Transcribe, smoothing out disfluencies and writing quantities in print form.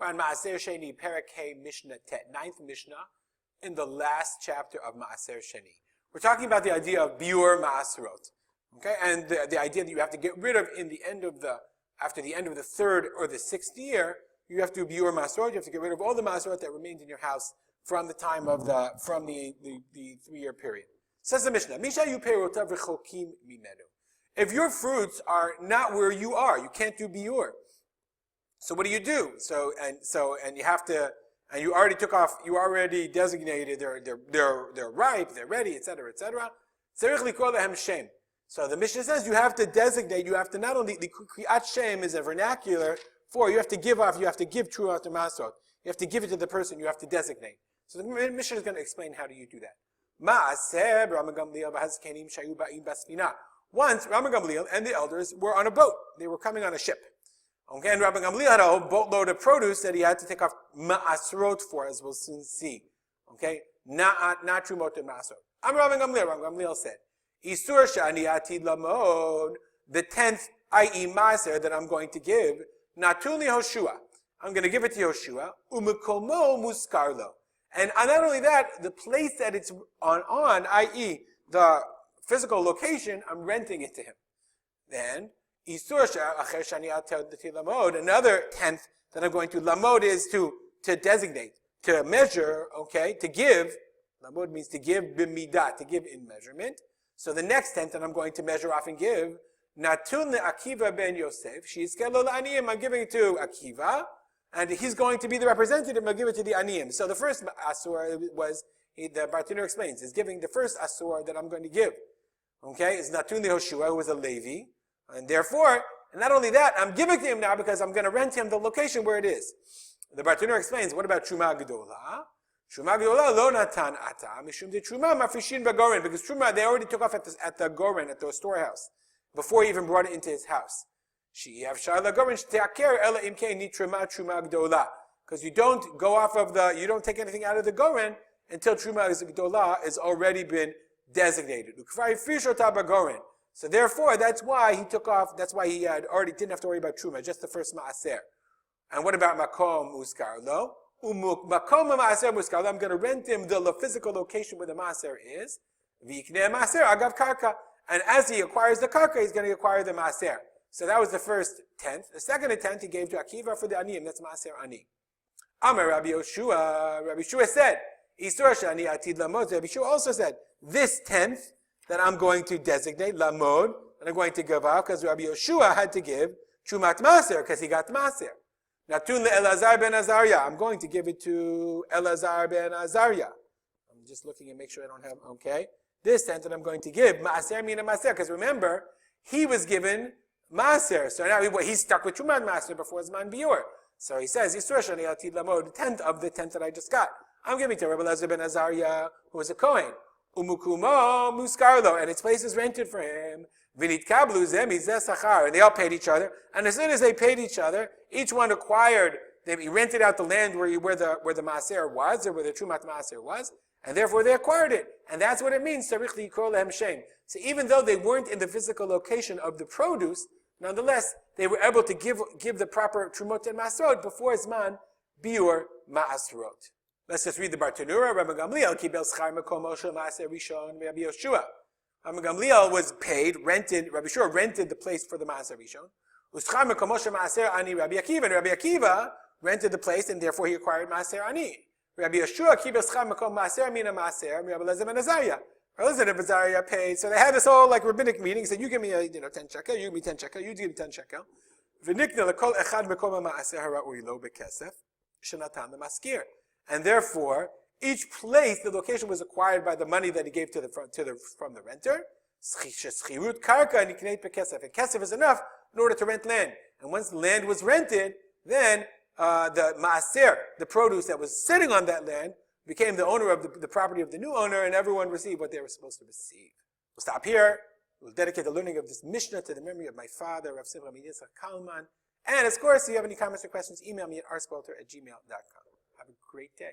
We're on Maaser Sheni, Perek Mishnah Tet, 9th Mishnah, in the last chapter of Maaser Sheni. We're talking about the idea of biur ma'aserot, okay, and the idea that you have to get rid of after the end of the third or the sixth year, you have to do biur ma'aserot. You have to get rid of all the ma'aserot that remained in your house from the time of the 3-year period. Says the Mishnah, Misha yu perotav v'chokim mimenu. If your fruits are not where you are, you can't do biur. So what do you do? And you have to, and you already took off, you already designated, they're ripe, they're ready, etc., etc. Tzarich likol lehem shem. So the Mishnah says you have to designate, you have to not only, the kriyat shem is a vernacular for, you have to give true after masrot. You have to give it to the person, you have to designate. So the Mishnah is going to explain how do you do that. Maaser Rama Gamliel v'hazkenim shayu ba'im basfina. Once, Rama Gamliel and the elders were on a boat. They were coming on a ship. Okay, and Rabbi Gamliel had a whole boatload of produce that he had to take off ma'asrot for, as we'll soon see. Okay, not trumot and ma'asrot. I'm Rabbi Gamliel said, Isur shani atid lamod, the 10th, i.e. Maaser, that I'm going to give, natun li Hoshua. I'm going to give it to Yoshua, umekomo muskarlo. And not only that, the place that it's on, i.e. the physical location, I'm renting it to him. Then, another 10th that I'm going to lamod is to designate, to measure, okay, to give. Lamod means to give b'midah, to give in measurement. So the next 10th that I'm going to measure off and give, natun le'Akiva ben Yosef, she'izkelo la'aniyim, I'm giving it to Akiva, and he's going to be the representative, I'll give it to the aniyim. So the first asur was, the Bartenura explains, is giving the first asur that I'm going to give. Okay, is natun le'Hoshua, who was a Levi. And therefore, and not only that, I'm giving to him now because I'm going to rent him the location where it is. The Bartenura explains, what about Truma Gedola? Truma Gedola lo natan ata, mishum de Truma mafrishin bagoren, because Truma, they already took off at the goren, at the storehouse, before he even brought it into his house. She avshar la goren shteaker ela imke ni Truma Gedola. Because you don't go off of you don't take anything out of the goren until Truma Gedola has already been designated. Ukvar frishota bagoren. So therefore, that's why he took off, that's why he had already didn't have to worry about Truma, just the first Maaser. And what about Makom Muskarlo? Makom Maaser Muskarlo, I'm going to rent him the physical location where the Maaser is. Vikne Maaser, Agav Karka. And as he acquires the Karka, he's going to acquire the Maaser. So that was the first 10th. The second 10th he gave to Akiva for the Aniyim, that's Maaser Ani. Amar Rabbi Yeshua said, Isur Shani Atid Lamot, Rabbi Yeshua also said, this 10th, that I'm going to designate, Lamod, and I'm going to give out, because Rabbi Yeshua had to give Trumat Maaser, because he got Maaser. Natun Elazar ben Azariah, I'm going to give it to Elazar ben Azariah. I'm just looking and make sure I don't have, okay. This 10th that I'm going to give, Maaser mina Maaser, because remember, he was given Maaser, so now he's stuck with Trumat Maaser before his man biur. So he says, Yisur Shani Atid Lamod, the 10th of the 10th that I just got. I'm giving to Rabbi Elazar ben Azariah, who was a Kohen. Umukumo muskarlo, and its place is rented for him. Vinit kablu zemi zesachar, and they all paid each other. And as soon as they paid each other, each one acquired. He rented out the land where the maaser was, or where the trumat maaser was, and therefore they acquired it. And that's what it means. Sarich likol lehem shem. So even though they weren't in the physical location of the produce, nonetheless they were able to give the proper trumot and maaserot before Zman biur maaserot. Let's just read the Bartenura. Rabbi Gamliel kibel schar makomo shel maaser rishon Rabbi Yoshua. Rabbi Gamliel was paid, rented. Rabbi Yoshua rented the place for the maaser rishon. Uschar makomo shel maaser ani Rabbi Akiva. And Rabbi Akiva rented the place, and therefore he acquired maaser ani. Rabbi Yoshua kibel schar makom maaser mina maaser. Rabbi Elazar ben Azariah. Elazar ben Azariah paid. So they had this whole rabbinic meeting. He said, "You give me 10 shekel. You give me 10 shekel. You give me 10 shekel." V'nikna lekol echad makom maaser hara'ui lo bekesef shenatan lemaskir. And therefore, each place, the location was acquired by the money that he gave from the renter. Schirut karka and kesef. And kesef is enough in order to rent land. And once the land was rented, then the maaser, the produce that was sitting on that land, became the owner of the property of the new owner, and everyone received what they were supposed to receive. We'll stop here. We'll dedicate the learning of this Mishnah to the memory of my father, Rav Simcha Yitzchak Kalman. And of course, if you have any comments or questions, email me at rspalter@gmail.com. Have a great day.